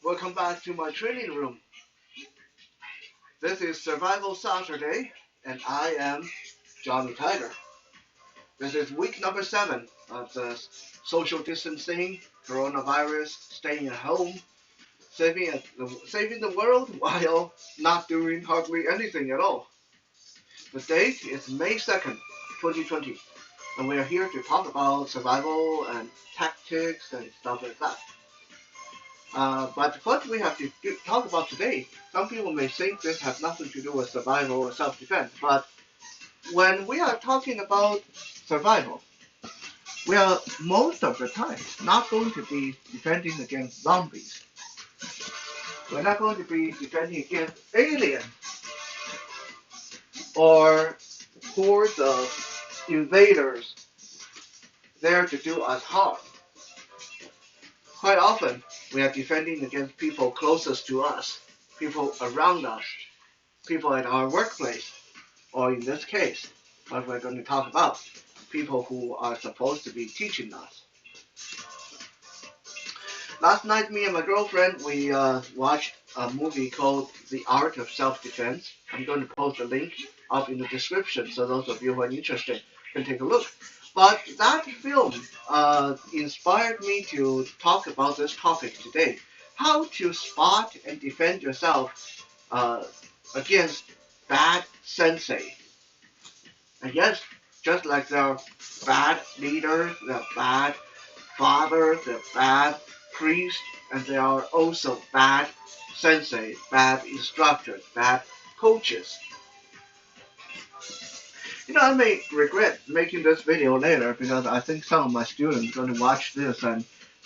Welcome back to my training room. This is Survival Saturday, and I am Johnny Tiger. This is week number 7 of the social distancing, coronavirus, staying at home, saving the world while not doing hardly anything at all. The date is May 2nd, 2020, and we are here to talk about survival and tactics and stuff like that. But what we have to talk about today, some people may think this has nothing to do with survival or self-defense, but when we are talking about survival, we are most of the time not going to be defending against zombies. We're not going to be defending against aliens or hordes of invaders there to do us harm. Quite often, we are defending against people closest to us, people around us, people at our workplace, or in this case, what we're going to talk about, people who are supposed to be teaching us. Last night, me and my girlfriend, we watched a movie called The Art of Self-Defense. I'm going to post a link up in the description so those of you who are interested can take a look. But that film inspired me to talk about this topic today. How to spot and defend yourself against bad sensei. And yes, just like there are bad leaders, there are bad fathers, there are bad priests, and there are also bad sensei, bad instructors, bad coaches. I may regret making this video later because I think some of my students are going to watch this and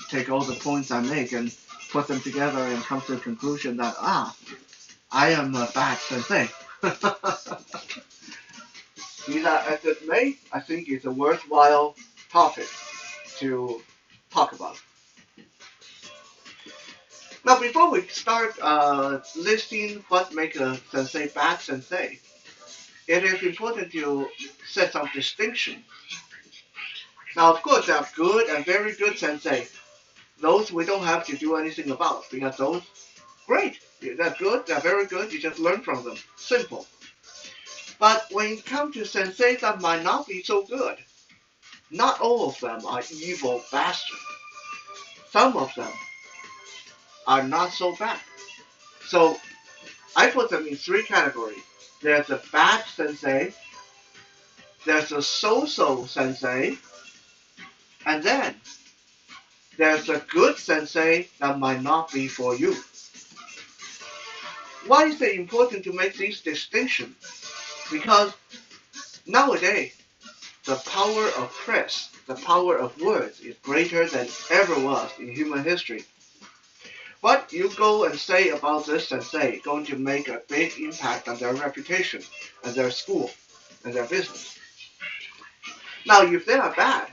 take all the points I make and put them together and come to the conclusion that, I am a bad sensei. Be that as it may, I think it's a worthwhile topic to talk about. Now, before we start listing what makes a sensei bad sensei, it is important to set some distinction. Now, of course, there are good and very good sensei. Those we don't have to do anything about because those, great, they're good, they're very good, you just learn from them. Simple. But when it comes to sensei that might not be so good, not all of them are evil bastards. Some of them are not so bad. So I put them in 3 categories. There's a bad sensei, there's a so-so sensei, and then there's a good sensei that might not be for you. Why is it important to make these distinctions? Because nowadays, the power of press, the power of words is greater than ever was in human history. What you go and say about this sensei is going to make a big impact on their reputation, and their school, and their business. Now, if they are bad,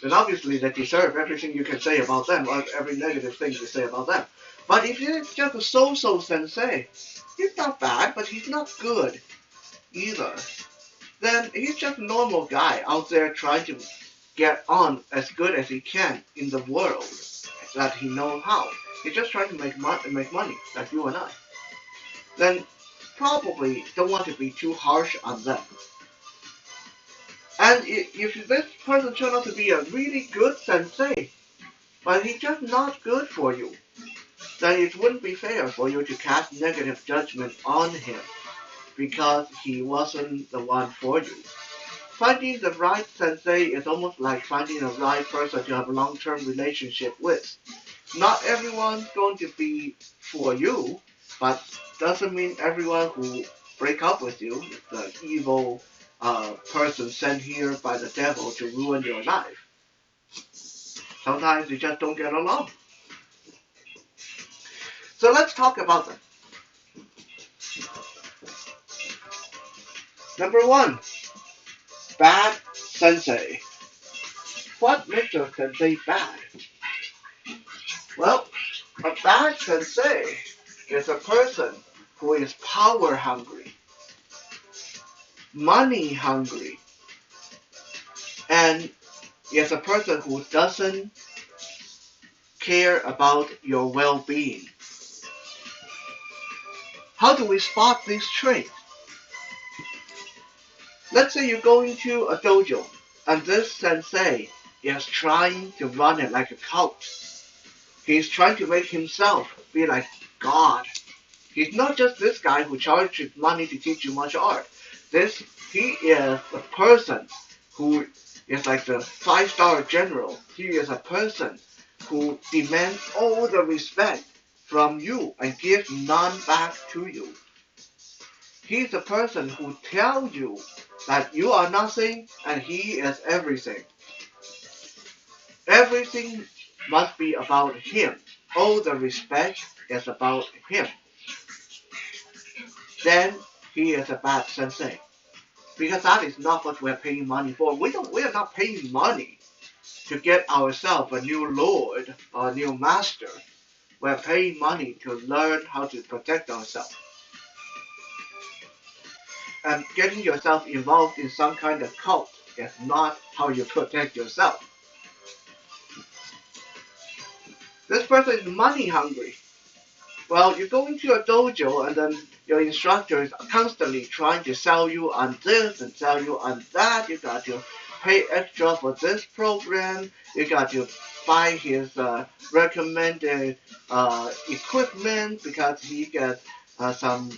then obviously they deserve everything you can say about them, or every negative thing you say about them. But if you're just a so-so sensei, he's not bad, but he's not good either. Then he's just a normal guy out there trying to get on as good as he can in the world that he knows how. He's just trying to make money, like you and I. Then probably don't want to be too harsh on them. And if this person turned out to be a really good sensei, but he's just not good for you, then it wouldn't be fair for you to cast negative judgment on him because he wasn't the one for you. Finding the right sensei is almost like finding the right person to have a long-term relationship with. Not everyone's going to be for you, but doesn't mean everyone who break up with you is the evil person sent here by the devil to ruin your life. Sometimes you just don't get along. So let's talk about them. Number 1, bad sensei. What makes a sensei bad? Well, a bad sensei is a person who is power hungry, money hungry, and is a person who doesn't care about your well-being. How do we spot these traits? Let's say you go into a dojo and this sensei is trying to run it like a cult. He's trying to make himself be like God. He's not just this guy who charges money to teach you martial art. He is a person who is like the five-star general. He is a person who demands all the respect from you and gives none back to you. He's a person who tells you that you are nothing and he is everything. Everything must be about him. All the respect is about him. Then he is a bad sensei. Because that is not what we're paying money for. We are not paying money to get ourselves a new lord or a new master. We're paying money to learn how to protect ourselves. And getting yourself involved in some kind of cult is not how you protect yourself. This person is money hungry. Well, you go into a dojo and then your instructor is constantly trying to sell you on this and sell you on that. You got to pay extra for this program. You got to buy his recommended equipment because he gets some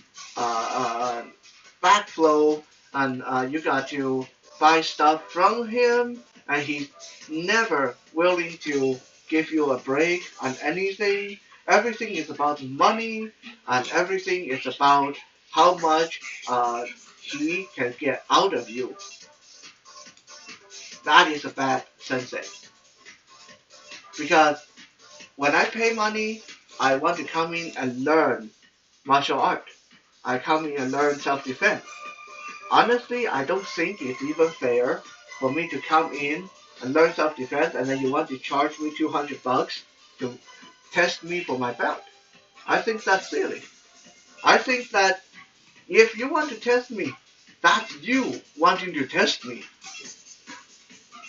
backflow, and you got to buy stuff from him, and he's never willing to give you a break on anything. Everything is about money, and everything is about how much he can get out of you. That is a bad sensei. Because when I pay money, I want to come in and learn martial art. I come in and learn self-defense. Honestly, I don't think it's even fair for me to come in and learn self-defense and then you want to charge me $200 to test me for my belt. I think that's silly. I think that if you want to test me, that's you wanting to test me.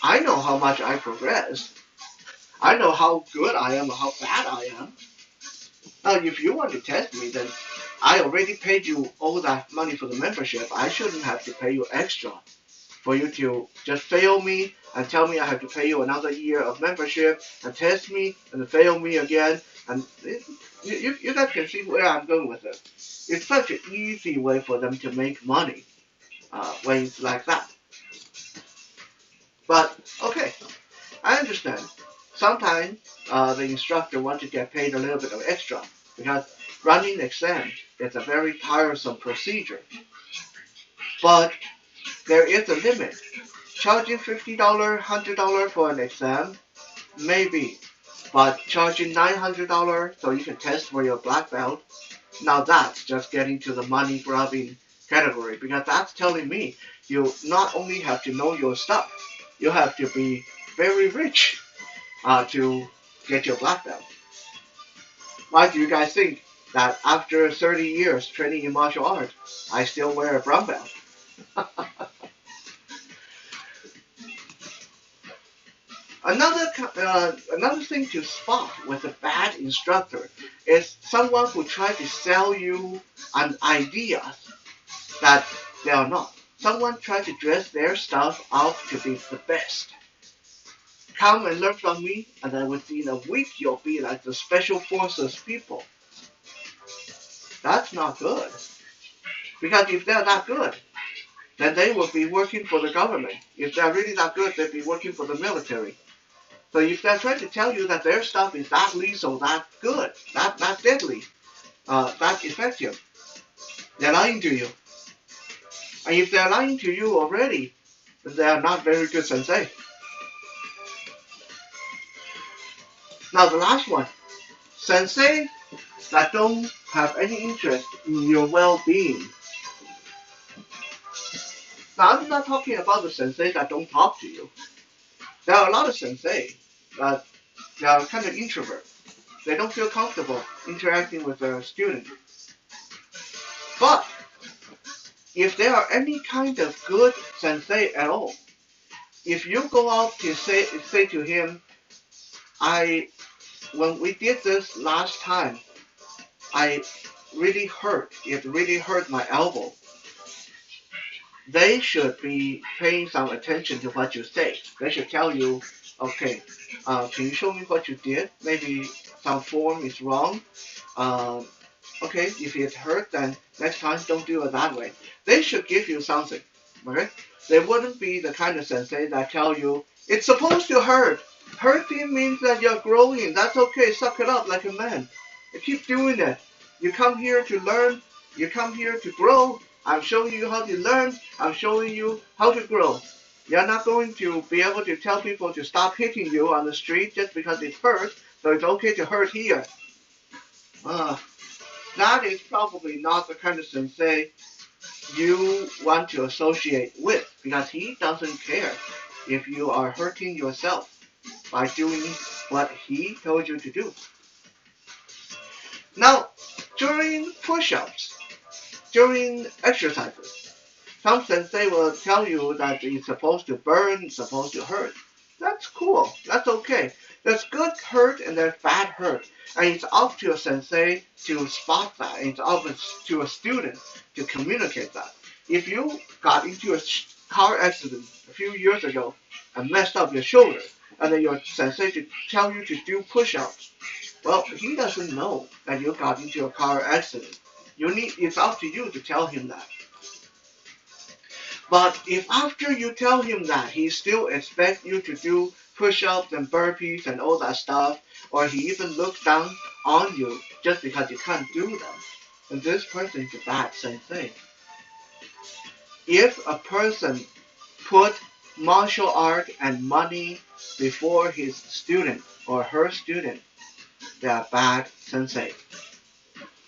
I know how much I progress. I know how good I am or how bad I am. Now, if you want to test me, then I already paid you all that money for the membership. I shouldn't have to pay you extra for you to just fail me and tell me I have to pay you another year of membership and test me and fail me again. And you guys can see where I'm going with it. It's such an easy way for them to make money when it's like that. But, okay, I understand. Sometimes the instructor wants to get paid a little bit of extra because running exams is a very tiresome procedure. But there is a limit. Charging $50, $100 for an exam, maybe. But charging $900 so you can test for your black belt, now that's just getting to the money grubbing category. Because that's telling me you not only have to know your stuff, you have to be very rich to get your black belt. Why do you guys think that after 30 years training in martial arts, I still wear a brown belt? Another thing to spot with a bad instructor is someone who tries to sell you an idea that they are not. Someone tries to dress their stuff up to be the best. Come and learn from me, and then within a week you'll be like the special forces people. That's not good. Because if they're that good, then they will be working for the government. If they're really that good, they'll be working for the military. So if they're trying to tell you that their stuff is that lethal, that good, that deadly, that effective, they're lying to you. And if they're lying to you already, then they are not very good sensei. Now the last one, sensei that don't have any interest in your well-being. Now I'm not talking about the sensei that don't talk to you. There are a lot of sensei that they are kind of introvert. They don't feel comfortable interacting with their student. But if there are any kind of good sensei at all, if you go out to say to him, when we did this last time, I really hurt, it really hurt my elbow, they should be paying some attention to what you say. They should tell you, okay, can you show me what you did? Maybe some form is wrong. Uh, okay, if it hurt, then next time don't do it that way. They should give you something, okay? They wouldn't be the kind of sensei that tell you, it's supposed to hurt. Hurting means that you're growing. That's okay. Suck it up like a man. You keep doing it. You come here to learn. You come here to grow. I'm showing you how to learn. I'm showing you how to grow. You're not going to be able to tell people to stop hitting you on the street just because it hurts, so it's okay to hurt here. Uh, that is probably not the kind of sensei you want to associate with, because he doesn't care if you are hurting yourself by doing what he told you to do. Now, during push-ups, during exercises, some sensei will tell you that it's supposed to burn, it's supposed to hurt. That's cool. That's okay. There's good hurt and there's bad hurt. And it's up to a sensei to spot that. And it's up to a student to communicate that. If you got into a car accident a few years ago and messed up your shoulder, and then your sensei to tell you to do push-ups, well, he doesn't know that you got into a car accident. It's up to you to tell him that. But if after you tell him that, he still expects you to do push-ups and burpees and all that stuff, or he even looks down on you just because you can't do them, then this person is a bad sensei. If a person put martial art and money before his student or her student, they are bad sensei.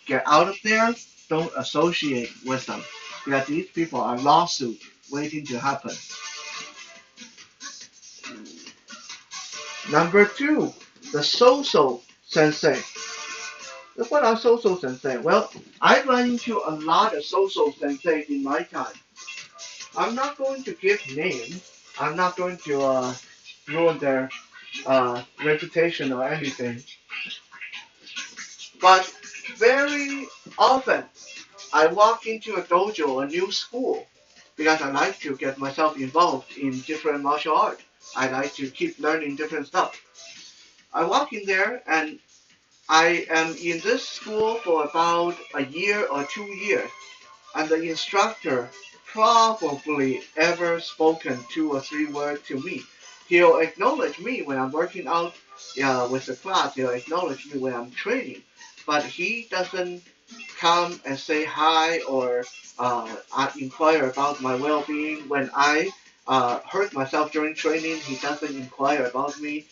Get out of there. Don't associate with them, because these people are lawsuits waiting to happen. Number 2, the so-so sensei. What are so-so sensei? Well, I run into a lot of so-so sensei in my time. I'm not going to give names. I'm not going to ruin their reputation or anything. But very often, I walk into a dojo, a new school, because I like to get myself involved in different martial arts. I like to keep learning different stuff. I walk in there and I am in this school for about a year or 2 years, and the instructor probably ever spoken 2 or 3 words to me. He'll acknowledge me when I'm working out with the class. He'll acknowledge me when I'm training, but he doesn't come and say hi or inquire about my well-being. When I hurt myself during training, he doesn't inquire about me.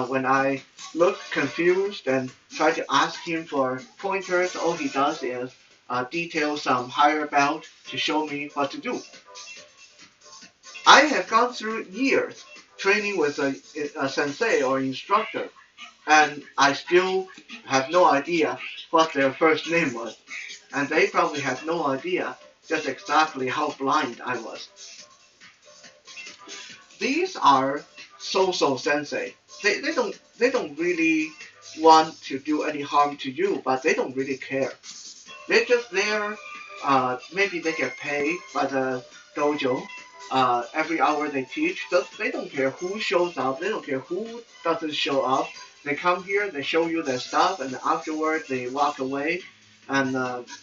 When I look confused and try to ask him for pointers, all he does is detail some higher belt to show me what to do. I have gone through years training with a sensei or instructor, and I still have no idea what their first name was. And they probably have no idea just exactly how blind I was. These are so-so sensei. They don't really want to do any harm to you, but they don't really care. They're just there. Maybe they get paid by the dojo every hour they teach. So they don't care who shows up. They don't care who doesn't show up. They come here, they show you their stuff, and afterwards they walk away, and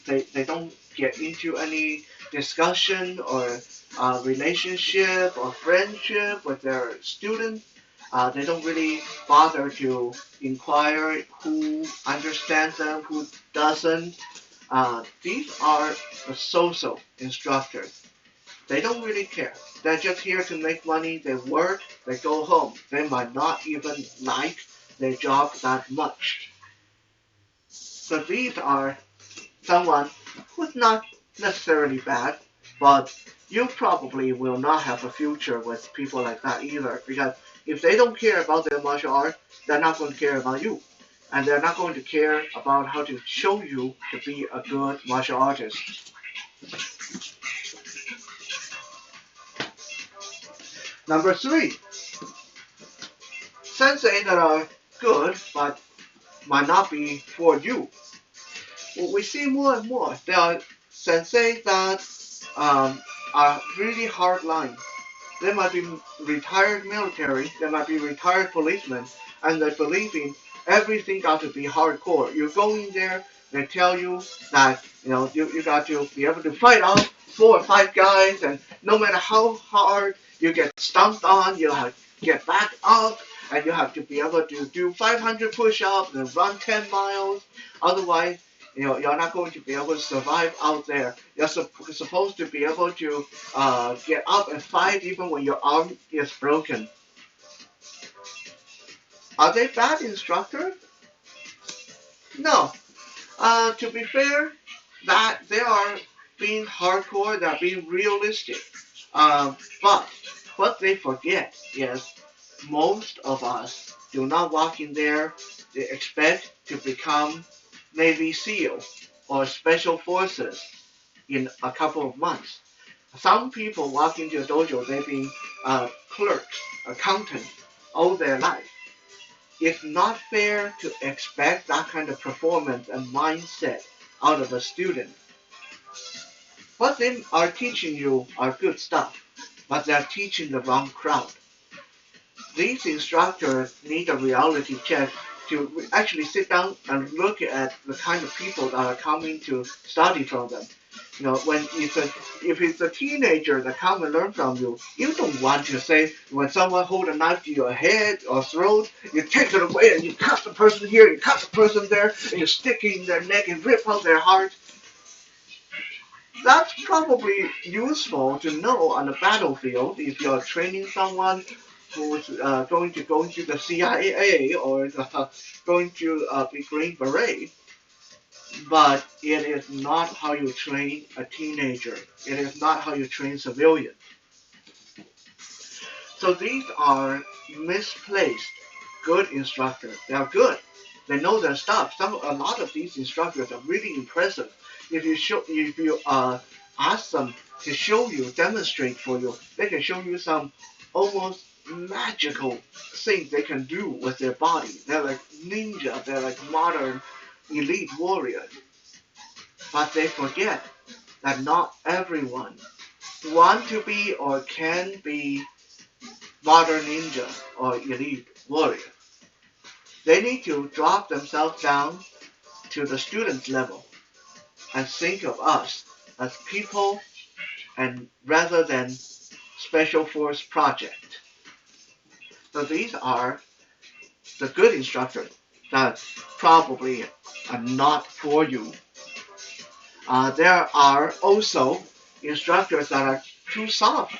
they don't get into any discussion or relationship or friendship with their students. They don't really bother to inquire who understands them, who doesn't. These are the so-so instructors. They don't really care. They're just here to make money. They work, they go home. They might not even like their job that much. So these are someone who's not necessarily bad, but you probably will not have a future with people like that either, because if they don't care about their martial art, they're not going to care about you. And they're not going to care about how to show you to be a good martial artist. Number 3, sensei that are good but might not be for you. We see more and more. There are sensei that are really hard line. They might be retired military, they might be retired policemen, and they believe in everything got to be hardcore. You go in there, they tell you that you got to be able to fight off 4 or 5 guys, and no matter how hard you get stomped on, you have to get back up, and you have to be able to do 500 push-ups and run 10 miles. Otherwise, you're not going to be able to survive out there. You're supposed to be able to get up and fight even when your arm is broken. Are they bad instructors? No. To be fair, that they are being hardcore, they're being realistic. But what they forget is most of us do not walk in there. They expect to become Navy SEAL or Special Forces in a couple of months. Some people walk into a dojo, they've been clerks, accountants all their life. It's not fair to expect that kind of performance and mindset out of a student. What they are teaching you are good stuff, but they're teaching the wrong crowd. These instructors need a reality check to actually sit down and look at the kind of people that are coming to study from them. When if it's a teenager that come and learn from you, you don't want to say when someone hold a knife to your head or throat, you take it away and you cut the person here, you cut the person there, and you stick it in their neck and rip out their heart. That's probably useful to know on the battlefield if you're training someone who's going to go into the CIA or going to be Green Beret. But it is not how you train a teenager. It is not how you train civilians. So these are misplaced good instructors. They are good. They know their stuff. A lot of these instructors are really impressive. If you ask them to show you, demonstrate for you, they can show you some almost magical things they can do with their body. They're like ninja. They're like modern elite warriors. But they forget that not everyone want to be or can be modern ninja or elite warrior. They need to drop themselves down to the student level and think of us as people and rather than special force project. So these are the good instructors that probably are not for you. There are also instructors that are too soft.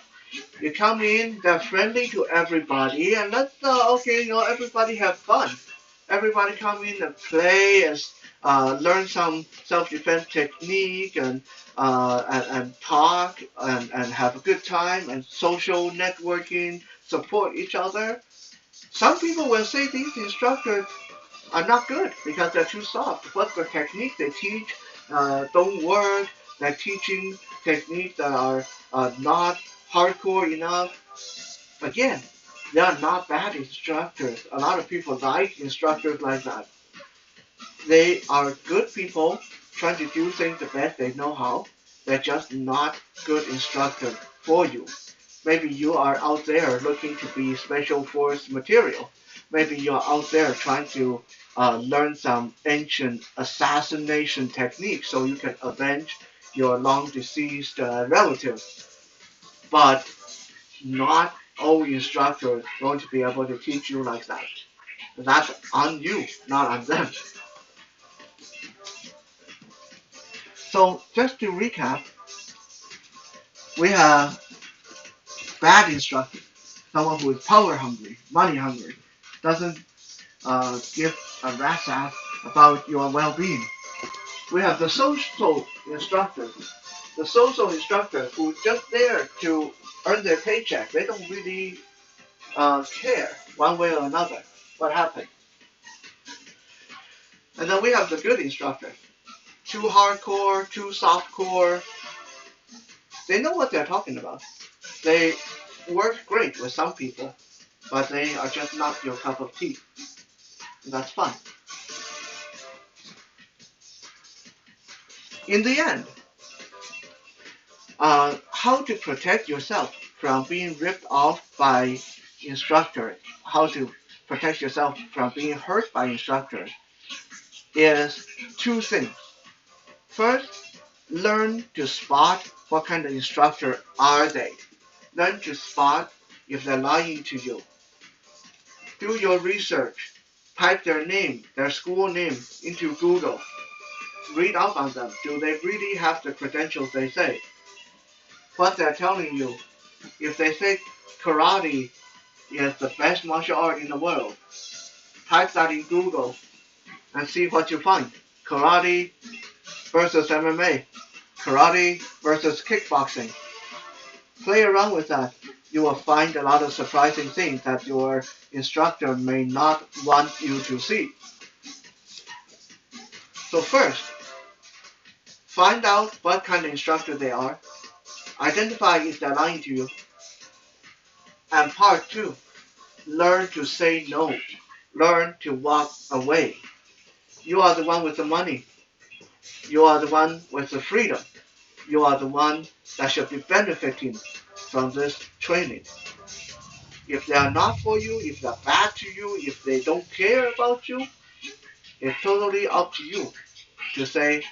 You come in, they're friendly to everybody, and let's everybody have fun. Everybody come in and play and learn some self-defense technique and talk and have a good time and social networking, support each other. Some people will say these instructors are not good because they're too soft. What the technique they teach don't work. They're teaching techniques that are not hardcore enough. Again, they are not bad instructors. A lot of people like instructors like that. They are good people trying to do things the best they know how. They're just not good instructors for you. Maybe you are out there looking to be special force material. Maybe you're out there trying to learn some ancient assassination techniques so you can avenge your long deceased relatives. But not all instructors are going to be able to teach you like that. That's on you, not on them. So just to recap, we have bad instructor, someone who is power hungry, money hungry, doesn't give a rat's ass about your well-being. We have the social instructor, who's just there to earn their paycheck. They don't really care one way or another what happened. And then we have the good instructor, too hardcore, too softcore. They know what they're talking about. They work great with some people, but they are just not your cup of tea. And that's fine. In the end, how to protect yourself from being ripped off by instructors, how to protect yourself from being hurt by instructors is two things. First, learn to spot what kind of instructor are they. Learn to spot if they're lying to you. Do your research. Type their name, their school name into Google. Read up on them. Do they really have the credentials they say? What they're telling you. If they say karate is the best martial art in the world, type that in Google and see what you find. Karate versus MMA. Karate versus kickboxing. Play around with that. You will find a lot of surprising things that your instructor may not want you to see. So first, find out what kind of instructor they are. Identify if they're lying to you. And part two, learn to say no. Learn to walk away. You are the one with the money. You are the one with the freedom. You are the one that should be benefiting from this training. If they are not for you, if they're bad to you, if they don't care about you, it's totally up to you to say,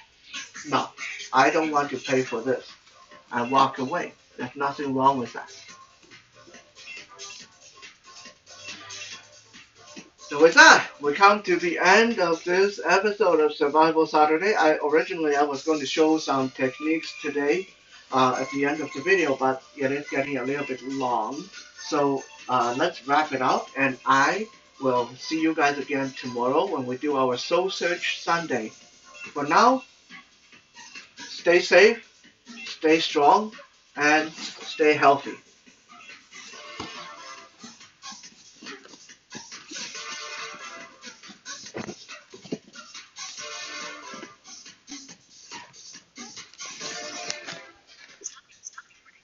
no, I don't want to pay for this, and walk away. There's nothing wrong with that. So with that, we come to the end of this episode of Survival Saturday. Originally I was going to show some techniques today at the end of the video, but it is getting a little bit long. So let's wrap it up, and I will see you guys again tomorrow when we do our Soul Search Sunday. For now, stay safe, stay strong, and stay healthy.